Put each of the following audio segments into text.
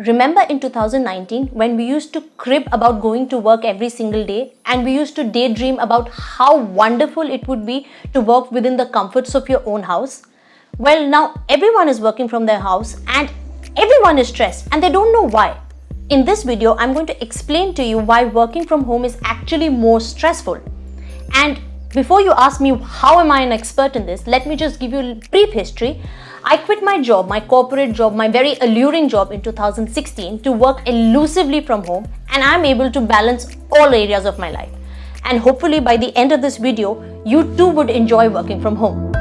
Remember in 2019 when we used to crib about going to work every single day and we used to daydream about how wonderful it would be to work within the comforts of your own house? Well, now everyone is working from their house and everyone is stressed and they don't know why. In this video, I'm going to explain to you why working from home is actually more stressful. And before you ask me how am I an expert in this, let me just give you a brief history. I quit my job, my corporate job, my very alluring job in 2016 to work elusively from home, and I'm able to balance all areas of my life. And hopefully by the end of this video, you too would enjoy working from home.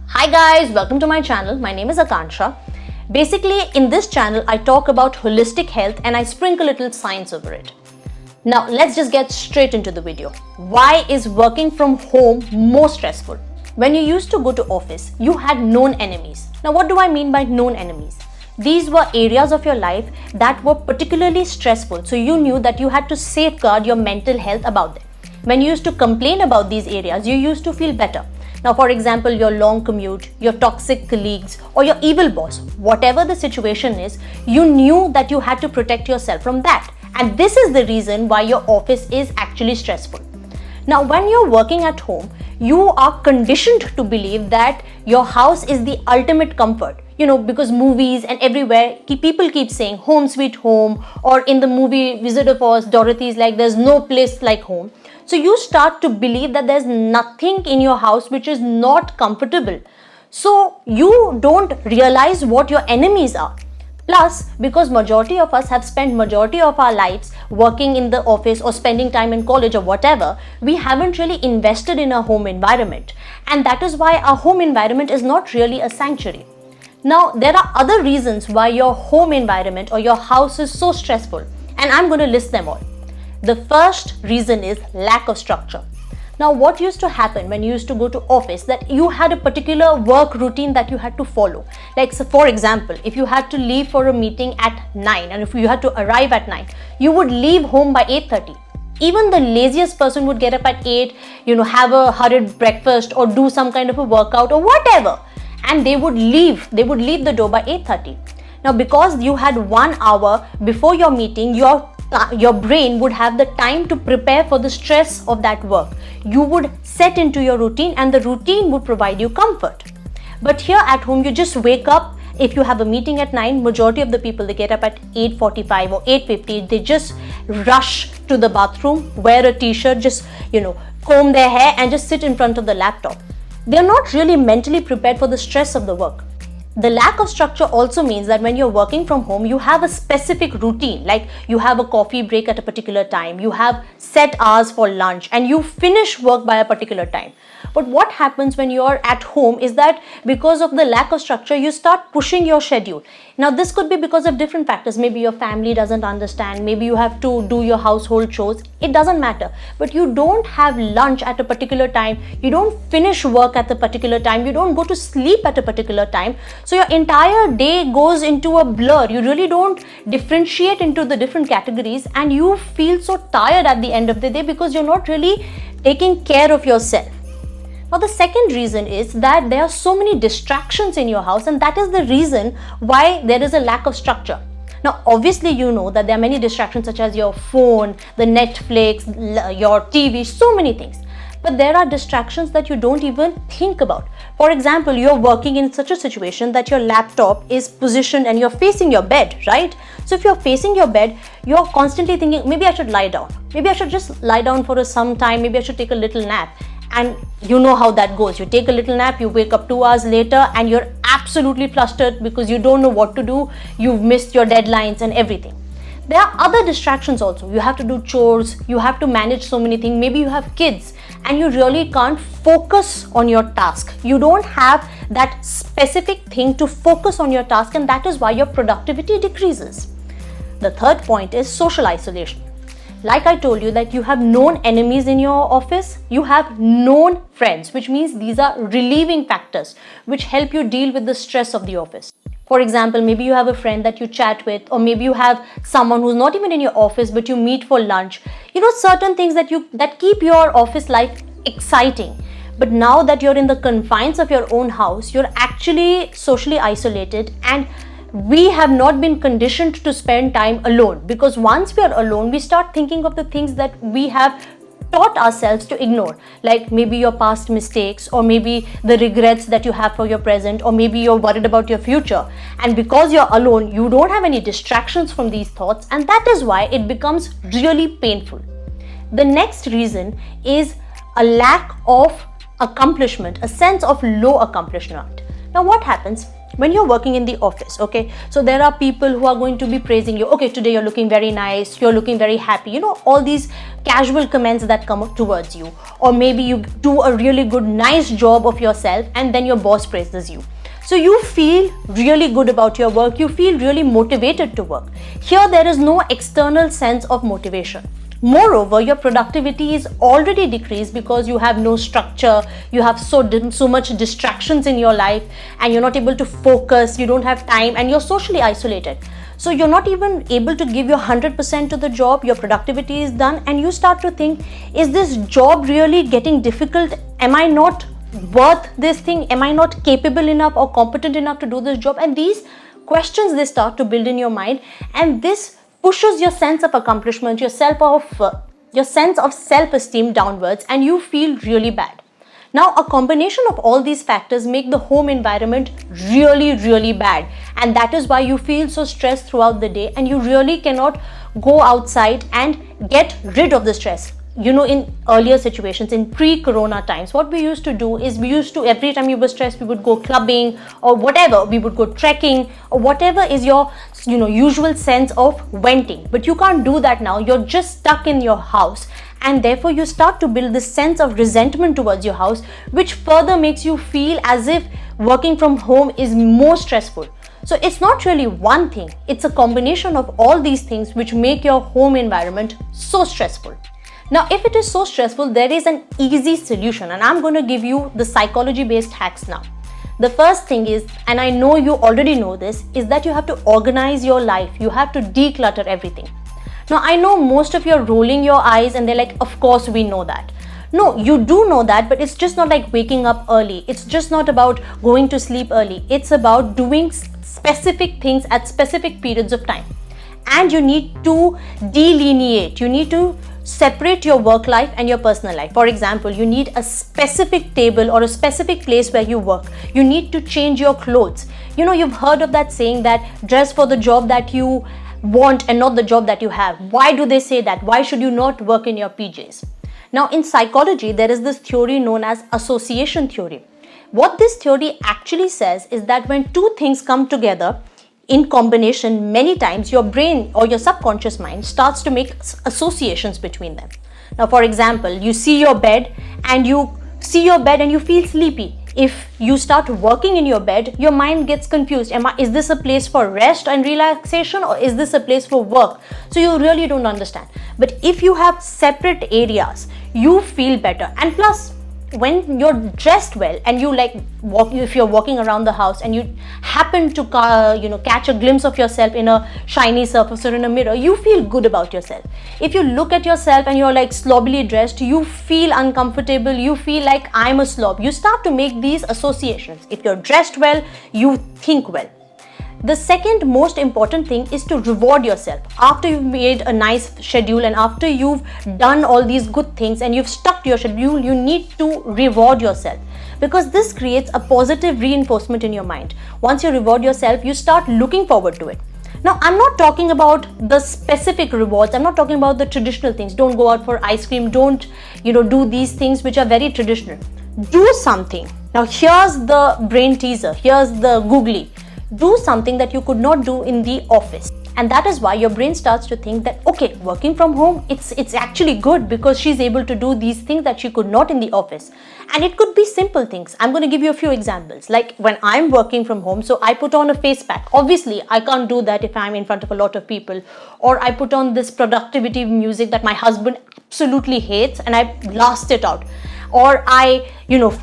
Hi guys, welcome to my channel. My name is Akansha. Basically, in this channel, I talk about holistic health and I sprinkle a little science over it. Now, let's just get straight into the video. Why is working from home more stressful? When you used to go to office, you had known enemies. Now, what do I mean by known enemies? These were areas of your life that were particularly stressful, so you knew that you had to safeguard your mental health about them. When you used to complain about these areas, you used to feel better. Now, for example, your long commute, your toxic colleagues, or your evil boss, whatever the situation is, you knew that you had to protect yourself from that. And this is the reason why your office is actually stressful. Now, when you're working at home, you are conditioned to believe that your house is the ultimate comfort. Because movies and everywhere, people keep saying home sweet home, or in the movie Wizard of Oz, Dorothy's like there's no place like home. So you start to believe that there's nothing in your house which is not comfortable. So you don't realize what your enemies are. Plus, because majority of us have spent majority of our lives working in the office or spending time in college or whatever, we haven't really invested in our home environment. And that is why our home environment is not really a sanctuary. Now, there are other reasons why your home environment or your house is so stressful, and I'm going to list them all. The first reason is lack of structure. Now, what used to happen when you used to go to office, that you had a particular work routine that you had to follow. Like, so for example, if you had to leave for a meeting at 9 and if you had to arrive at 9, you would leave home by 8:30. Even the laziest person would get up at 8, have a hurried breakfast or do some kind of a workout or whatever. And they would leave the door by 8:30. Now, because you had 1 hour before your meeting, your brain would have the time to prepare for the stress of that work. You would set into your routine and the routine would provide you comfort. But here at home, you just wake up. If you have a meeting at 9, majority of the people, they get up at 8:45 or 8:50. They just rush to the bathroom, wear a t-shirt, just, comb their hair and just sit in front of the laptop. They're not really mentally prepared for the stress of the work. The lack of structure also means that when you're working from home, you have a specific routine, like you have a coffee break at a particular time, you have set hours for lunch, and you finish work by a particular time. But what happens when you're at home is that because of the lack of structure, you start pushing your schedule. Now, this could be because of different factors. Maybe your family doesn't understand. Maybe you have to do your household chores. It doesn't matter. But you don't have lunch at a particular time. You don't finish work at a particular time. You don't go to sleep at a particular time. So your entire day goes into a blur. You really don't differentiate into the different categories and you feel so tired at the end of the day because you're not really taking care of yourself. Now, the second reason is that there are so many distractions in your house, and that is the reason why there is a lack of structure. Now, obviously, you know that there are many distractions such as your phone, the Netflix, your TV, so many things. But there are distractions that you don't even think about. For example, you're working in such a situation that your laptop is positioned and you're facing your bed, right? So if you're facing your bed, you're constantly thinking, maybe I should lie down. Maybe I should just lie down for some time. Maybe I should take a little nap. And you know how that goes. You take a little nap, you wake up 2 hours later and you're absolutely flustered because you don't know what to do. You've missed your deadlines and everything. There are other distractions also. You have to do chores, you have to manage so many things. Maybe you have kids and you really can't focus on your task. You don't have that specific thing to focus on your task, and that is why your productivity decreases. The third point is social isolation. Like I told you that you have known enemies in your office, you have known friends, which means these are relieving factors which help you deal with the stress of the office. For example, maybe you have a friend that you chat with, or maybe you have someone who's not even in your office but you meet for lunch. Certain things that keep your office life exciting. But now that you're in the confines of your own house, you're actually socially isolated, and we have not been conditioned to spend time alone, because once we are alone, we start thinking of the things that we have taught ourselves to ignore, like maybe your past mistakes, or maybe the regrets that you have for your present, or maybe you're worried about your future. And because you're alone, you don't have any distractions from these thoughts, and that is why it becomes really painful. The next reason is a lack of accomplishment, a sense of low accomplishment. Now what happens when you're working in the office? Okay, so there are people who are going to be praising you. Okay, today you're looking very nice, you're looking very happy, all these casual comments that come towards you. Or maybe you do a really good, nice job of yourself, and then your boss praises you. So you feel really good about your work, you feel really motivated to work. Here there is no external sense of motivation. Moreover, your productivity is already decreased because you have no structure, you have so much distractions in your life, and you're not able to focus, you don't have time, and you're socially isolated. So you're not even able to give your 100% to the job, your productivity is done, and you start to think, is this job really getting difficult? Am I not worth this thing? Am I not capable enough or competent enough to do this job? And these questions, they start to build in your mind, and this pushes your sense of accomplishment, your sense of self-esteem downwards, and you feel really bad. Now, a combination of all these factors make the home environment really, really bad, and that is why you feel so stressed throughout the day, and you really cannot go outside and get rid of the stress. In earlier situations, in pre-corona times, what we used to do is every time we were stressed, we would go clubbing or whatever, we would go trekking or whatever is your usual sense of venting. But you can't do that now. You're just stuck in your house, and therefore you start to build this sense of resentment towards your house, which further makes you feel as if working from home is more stressful. So it's not really one thing, it's a combination of all these things which make your home environment so stressful. Now, if it is so stressful, there is an easy solution, and I'm going to give you the psychology-based hacks now. The first thing is, and I know you already know this, is that you have to organize your life. You have to declutter everything. Now, I know most of you are rolling your eyes and they're like, of course we know that. No, you do know that, but it's just not like waking up early. It's just not about going to sleep early. It's about doing specific things at specific periods of time. And you need to delineate. You need to separate your work life and your personal life. For example, you need a specific table or a specific place where you work. You need to change your clothes. You've heard of that saying that dress for the job that you want and not the job that you have. Why do they say that? Why should you not work in your PJs? Now, in psychology, there is this theory known as association theory. What this theory actually says is that when two things come together in combination, many times your brain or your subconscious mind starts to make associations between them. Now, for example, you see your bed and you feel sleepy. If you start working in your bed, your mind gets confused. Is this a place for rest and relaxation, or is this a place for work? So you really don't understand. But if you have separate areas, you feel better. And plus, when you're dressed well and you if you're walking around the house and you happen to catch a glimpse of yourself in a shiny surface or in a mirror, you feel good about yourself. If you look at yourself and you're slobbily dressed, you feel uncomfortable, you feel like I'm a slob. You start to make these associations. If you're dressed well, you think well. The second most important thing is to reward yourself. After you've made a nice schedule and after you've done all these good things and you've stuck to your schedule, you need to reward yourself, because this creates a positive reinforcement in your mind. Once you reward yourself, you start looking forward to it. Now, I'm not talking about the specific rewards. I'm not talking about the traditional things. Don't go out for ice cream. Don't, do these things which are very traditional. Do something. Now, here's the brain teaser. Here's the googly. Do something that you could not do in the office. And that is why your brain starts to think that, okay, working from home, it's actually good because she's able to do these things that she could not in the office. And it could be simple things. I'm going to give you a few examples. Like when I'm working from home, so I put on a face pack. Obviously, I can't do that if I'm in front of a lot of people. Or I put on this productivity music that my husband absolutely hates and I blast it out. Or I,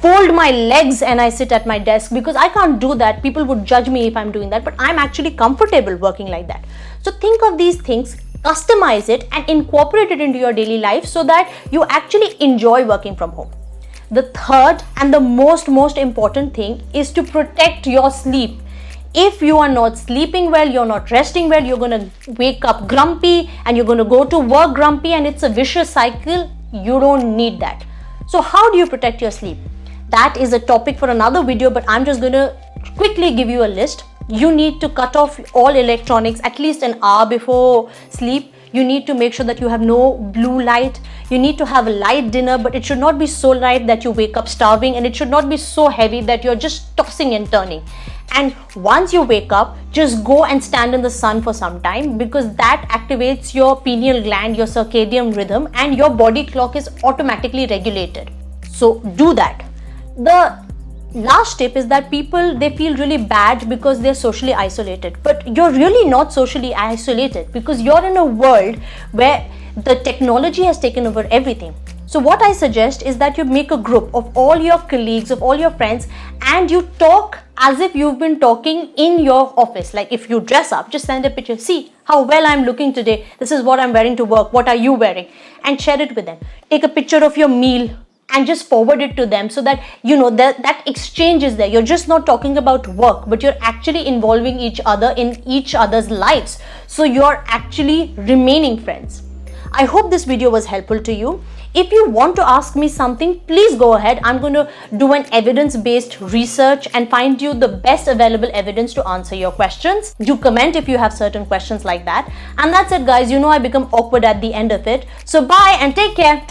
fold my legs and I sit at my desk, because I can't do that. People would judge me if I'm doing that, but I'm actually comfortable working like that. So think of these things, customize it and incorporate it into your daily life so that you actually enjoy working from home. The third and the most important thing is to protect your sleep. If you are not sleeping well, you're not resting well, you're going to wake up grumpy and you're going to go to work grumpy, and it's a vicious cycle. You don't need that. So how do you protect your sleep? That is a topic for another video, but I'm just going to quickly give you a list. You need to cut off all electronics at least an hour before sleep. You need to make sure that you have no blue light. You need to have a light dinner, but it should not be so light that you wake up starving, and it should not be so heavy that you're just tossing and turning. And once you wake up, just go and stand in the sun for some time, because that activates your pineal gland, your circadian rhythm, and your body clock is automatically regulated. So do that. The last tip is that people, they feel really bad because they're socially isolated, but you're really not socially isolated, because you're in a world where the technology has taken over everything. So what I suggest is that you make a group of all your colleagues, of all your friends, and you talk as if you've been talking in your office. Like if you dress up, just send a picture. See how well I'm looking today. This is what I'm wearing to work. What are you wearing? And share it with them. Take a picture of your meal and just forward it to them, so that you know that exchange is there. You're just not talking about work, but you're actually involving each other in each other's lives. So you're actually remaining friends. I hope this video was helpful to you. If you want to ask me something, please go ahead. I'm going to do an evidence-based research and find you the best available evidence to answer your questions. Do comment if you have certain questions like that. And that's it, guys. You know I become awkward at the end of it. So bye and take care.